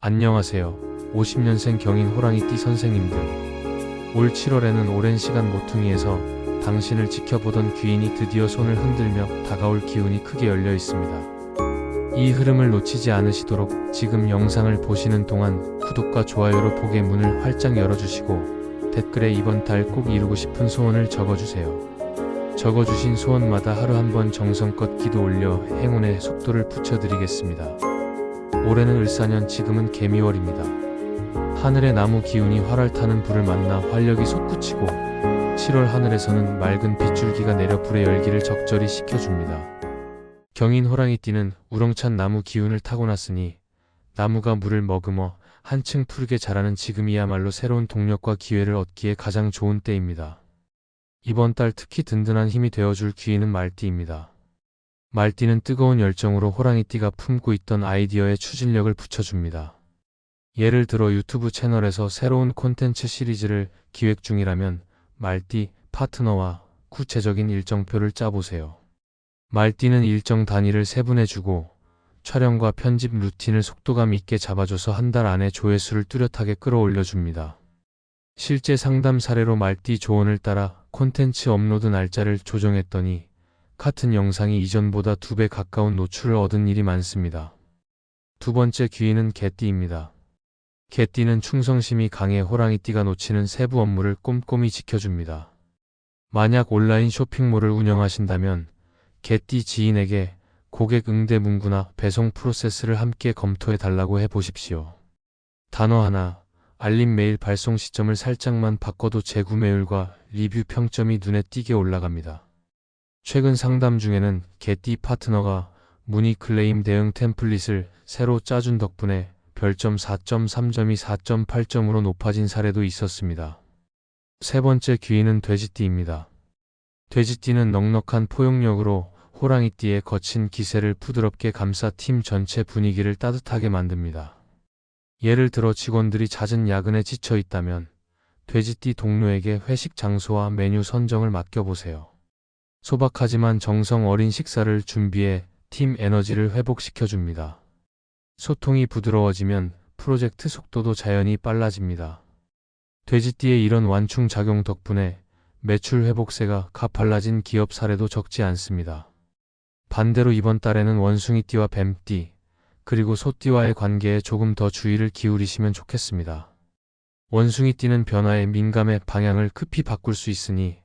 안녕하세요. 50년생 경인 호랑이띠 선생님들. 올 7월에는 오랜 시간 모퉁이에서 당신을 지켜보던 귀인이 드디어 손을 흔들며 다가올 기운이 크게 열려 있습니다. 이 흐름을 놓치지 않으시도록 지금 영상을 보시는 동안 구독과 좋아요로 복의 문을 활짝 열어주시고 댓글에 이번 달 꼭 이루고 싶은 소원을 적어주세요. 적어주신 소원마다 하루 한 번 정성껏 기도 올려 행운의 속도를 붙여드리겠습니다. 올해는 을사년, 지금은 개미월입니다. 하늘의 나무 기운이 활활 타는 불을 만나 활력이 솟구치고 7월 하늘에서는 맑은 빗줄기가 내려 불의 열기를 적절히 식혀줍니다. 경인 호랑이띠는 우렁찬 나무 기운을 타고났으니 나무가 물을 머금어 한층 푸르게 자라는 지금이야말로 새로운 동력과 기회를 얻기에 가장 좋은 때입니다. 이번 달 특히 든든한 힘이 되어줄 귀인은 말띠입니다. 말띠는 뜨거운 열정으로 호랑이띠가 품고 있던 아이디어에 추진력을 붙여줍니다. 예를 들어 유튜브 채널에서 새로운 콘텐츠 시리즈를 기획 중이라면 말띠 파트너와 구체적인 일정표를 짜보세요. 말띠는 일정 단위를 세분해주고 촬영과 편집 루틴을 속도감 있게 잡아줘서 한 달 안에 조회수를 뚜렷하게 끌어올려줍니다. 실제 상담 사례로 말띠 조언을 따라 콘텐츠 업로드 날짜를 조정했더니 같은 영상이 이전보다 2배 가까운 노출을 얻은 일이 많습니다. 두 번째 귀인은 개띠입니다. 개띠는 충성심이 강해 호랑이띠가 놓치는 세부 업무를 꼼꼼히 지켜줍니다. 만약 온라인 쇼핑몰을 운영하신다면 개띠 지인에게 고객 응대 문구나 배송 프로세스를 함께 검토해 달라고 해보십시오. 단어 하나, 알림 메일 발송 시점을 살짝만 바꿔도 재구매율과 리뷰 평점이 눈에 띄게 올라갑니다. 최근 상담 중에는 개띠 파트너가 문의 클레임 대응 템플릿을 새로 짜준 덕분에 별점 4.3점이 4.8점으로 높아진 사례도 있었습니다. 세 번째 귀인은 돼지띠입니다. 돼지띠는 넉넉한 포용력으로 호랑이띠의 거친 기세를 부드럽게 감싸 팀 전체 분위기를 따뜻하게 만듭니다. 예를 들어 직원들이 잦은 야근에 지쳐 있다면 돼지띠 동료에게 회식 장소와 메뉴 선정을 맡겨보세요. 소박하지만 정성 어린 식사를 준비해 팀 에너지를 회복시켜줍니다. 소통이 부드러워지면 프로젝트 속도도 자연히 빨라집니다. 돼지띠의 이런 완충 작용 덕분에 매출 회복세가 가팔라진 기업 사례도 적지 않습니다. 반대로 이번 달에는 원숭이띠와 뱀띠, 그리고 소띠와의 관계에 조금 더 주의를 기울이시면 좋겠습니다. 원숭이띠는 변화에 민감해 방향을 급히 바꿀 수 있으니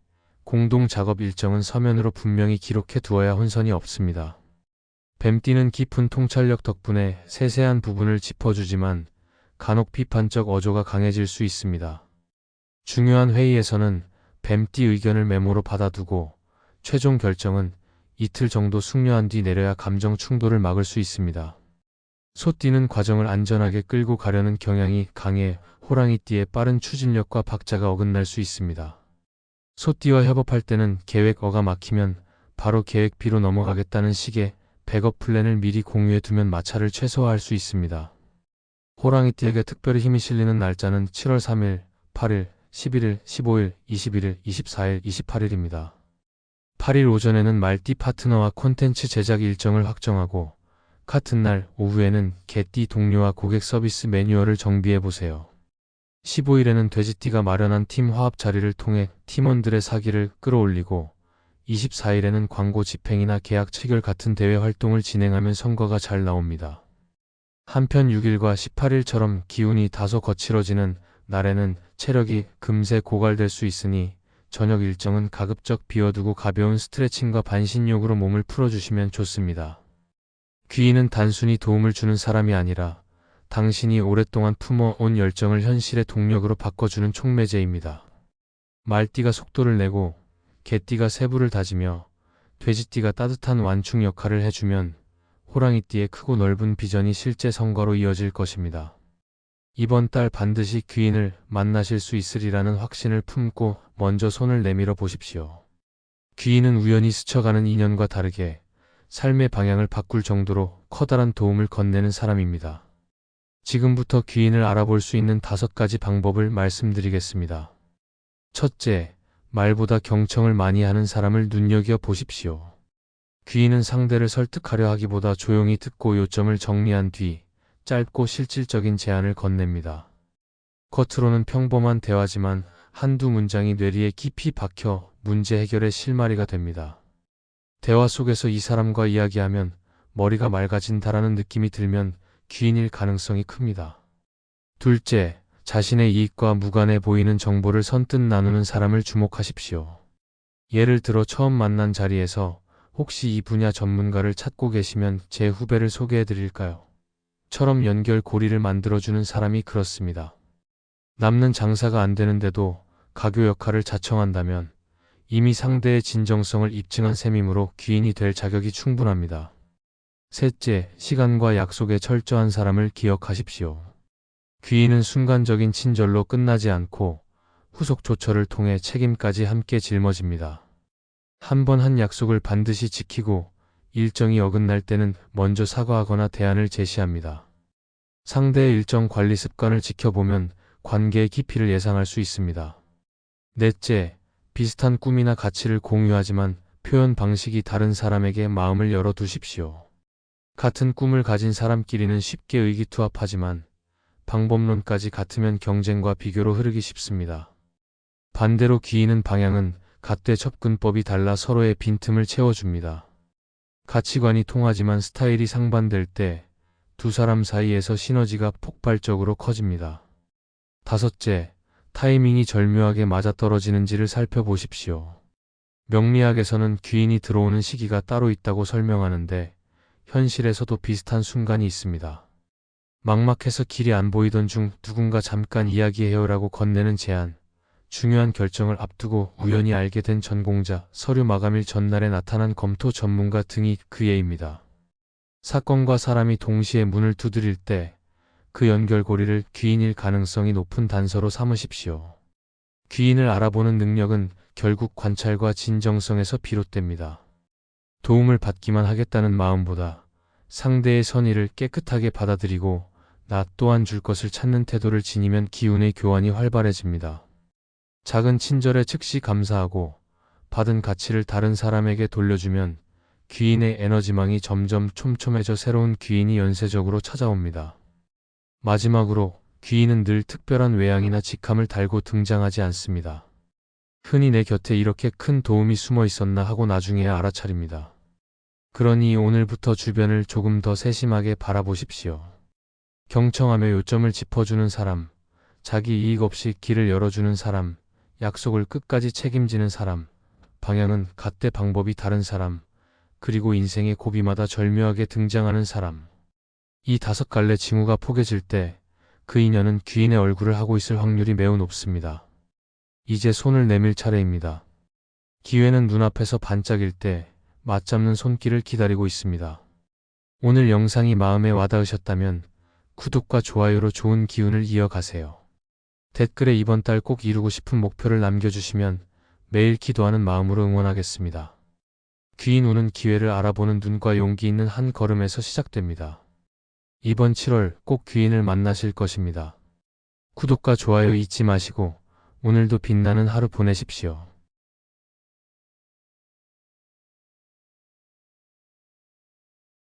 공동 작업 일정은 서면으로 분명히 기록해 두어야 혼선이 없습니다. 뱀띠는 깊은 통찰력 덕분에 세세한 부분을 짚어주지만 간혹 비판적 어조가 강해질 수 있습니다. 중요한 회의에서는 뱀띠 의견을 메모로 받아두고 최종 결정은 이틀 정도 숙려한 뒤 내려야 감정 충돌을 막을 수 있습니다. 소띠는 과정을 안전하게 끌고 가려는 경향이 강해 호랑이띠의 빠른 추진력과 박자가 어긋날 수 있습니다. 소띠와 협업할 때는 계획어가 막히면 바로 계획 B로 넘어가겠다는 식의 백업 플랜을 미리 공유해 두면 마찰을 최소화할 수 있습니다. 호랑이띠에게 특별히 힘이 실리는 날짜는 7월 3일, 8일, 11일, 15일, 21일, 24일, 28일입니다. 8일 오전에는 말띠 파트너와 콘텐츠 제작 일정을 확정하고 같은 날 오후에는 개띠 동료와 고객 서비스 매뉴얼을 정비해보세요. 15일에는 돼지띠가 마련한 팀 화합 자리를 통해 팀원들의 사기를 끌어올리고 24일에는 광고 집행이나 계약 체결 같은 대외 활동을 진행하면 성과가 잘 나옵니다. 한편 6일과 18일처럼 기운이 다소 거칠어지는 날에는 체력이 금세 고갈될 수 있으니 저녁 일정은 가급적 비워두고 가벼운 스트레칭과 반신욕으로 몸을 풀어주시면 좋습니다. 귀인은 단순히 도움을 주는 사람이 아니라 당신이 오랫동안 품어온 열정을 현실의 동력으로 바꿔주는 촉매제입니다. 말띠가 속도를 내고 개띠가 세부를 다지며 돼지띠가 따뜻한 완충 역할을 해주면 호랑이띠의 크고 넓은 비전이 실제 성과로 이어질 것입니다. 이번 달 반드시 귀인을 만나실 수 있으리라는 확신을 품고 먼저 손을 내밀어 보십시오. 귀인은 우연히 스쳐가는 인연과 다르게 삶의 방향을 바꿀 정도로 커다란 도움을 건네는 사람입니다. 지금부터 귀인을 알아볼 수 있는 5가지 방법을 말씀드리겠습니다. 첫째, 말보다 경청을 많이 하는 사람을 눈여겨 보십시오. 귀인은 상대를 설득하려 하기보다 조용히 듣고 요점을 정리한 뒤 짧고 실질적인 제안을 건넵니다. 겉으로는 평범한 대화지만 한두 문장이 뇌리에 깊이 박혀 문제 해결의 실마리가 됩니다. 대화 속에서 이 사람과 이야기하면 머리가 맑아진다라는 느낌이 들면 귀인일 가능성이 큽니다. 둘째, 자신의 이익과 무관해 보이는 정보를 선뜻 나누는 사람을 주목하십시오. 예를 들어 처음 만난 자리에서 혹시 이 분야 전문가를 찾고 계시면 제 후배를 소개해 드릴까요? 처럼 연결고리를 만들어주는 사람이 그렇습니다. 남는 장사가 안 되는데도 가교 역할을 자청한다면 이미 상대의 진정성을 입증한 셈이므로 귀인이 될 자격이 충분합니다. 셋째, 시간과 약속에 철저한 사람을 기억하십시오. 귀인은 순간적인 친절로 끝나지 않고 후속 조처를 통해 책임까지 함께 짊어집니다. 한 번 한 약속을 반드시 지키고 일정이 어긋날 때는 먼저 사과하거나 대안을 제시합니다. 상대의 일정 관리 습관을 지켜보면 관계의 깊이를 예상할 수 있습니다. 넷째, 비슷한 꿈이나 가치를 공유하지만 표현 방식이 다른 사람에게 마음을 열어두십시오. 같은 꿈을 가진 사람끼리는 쉽게 의기투합하지만 방법론까지 같으면 경쟁과 비교로 흐르기 쉽습니다. 반대로 귀인은 방향은 갓돼 접근법이 달라 서로의 빈틈을 채워줍니다. 가치관이 통하지만 스타일이 상반될 때 두 사람 사이에서 시너지가 폭발적으로 커집니다. 다섯째, 타이밍이 절묘하게 맞아떨어지는지를 살펴보십시오. 명리학에서는 귀인이 들어오는 시기가 따로 있다고 설명하는데 현실에서도 비슷한 순간이 있습니다. 막막해서 길이 안 보이던 중 누군가 잠깐 이야기해요라고 건네는 제안, 중요한 결정을 앞두고 우연히 알게 된 전공자, 서류 마감일 전날에 나타난 검토 전문가 등이 그 예입니다. 사건과 사람이 동시에 문을 두드릴 때 그 연결고리를 귀인일 가능성이 높은 단서로 삼으십시오. 귀인을 알아보는 능력은 결국 관찰과 진정성에서 비롯됩니다. 도움을 받기만 하겠다는 마음보다 상대의 선의를 깨끗하게 받아들이고 나 또한 줄 것을 찾는 태도를 지니면 기운의 교환이 활발해집니다. 작은 친절에 즉시 감사하고 받은 가치를 다른 사람에게 돌려주면 귀인의 에너지망이 점점 촘촘해져 새로운 귀인이 연쇄적으로 찾아옵니다. 마지막으로 귀인은 늘 특별한 외양이나 직함을 달고 등장하지 않습니다. 흔히 내 곁에 이렇게 큰 도움이 숨어 있었나 하고 나중에야 알아차립니다. 그러니 오늘부터 주변을 조금 더 세심하게 바라보십시오. 경청하며 요점을 짚어주는 사람, 자기 이익 없이 길을 열어주는 사람, 약속을 끝까지 책임지는 사람, 방향은 갓대 방법이 다른 사람, 그리고 인생의 고비마다 절묘하게 등장하는 사람. 이 5갈래 징후가 포개질 때 그 인연은 귀인의 얼굴을 하고 있을 확률이 매우 높습니다. 이제 손을 내밀 차례입니다. 기회는 눈앞에서 반짝일 때 맞잡는 손길을 기다리고 있습니다. 오늘 영상이 마음에 와닿으셨다면 구독과 좋아요로 좋은 기운을 이어가세요. 댓글에 이번 달 꼭 이루고 싶은 목표를 남겨주시면 매일 기도하는 마음으로 응원하겠습니다. 귀인 운은 기회를 알아보는 눈과 용기 있는 한 걸음에서 시작됩니다. 이번 7월 꼭 귀인을 만나실 것입니다. 구독과 좋아요 잊지 마시고 오늘도 빛나는 하루 보내십시오.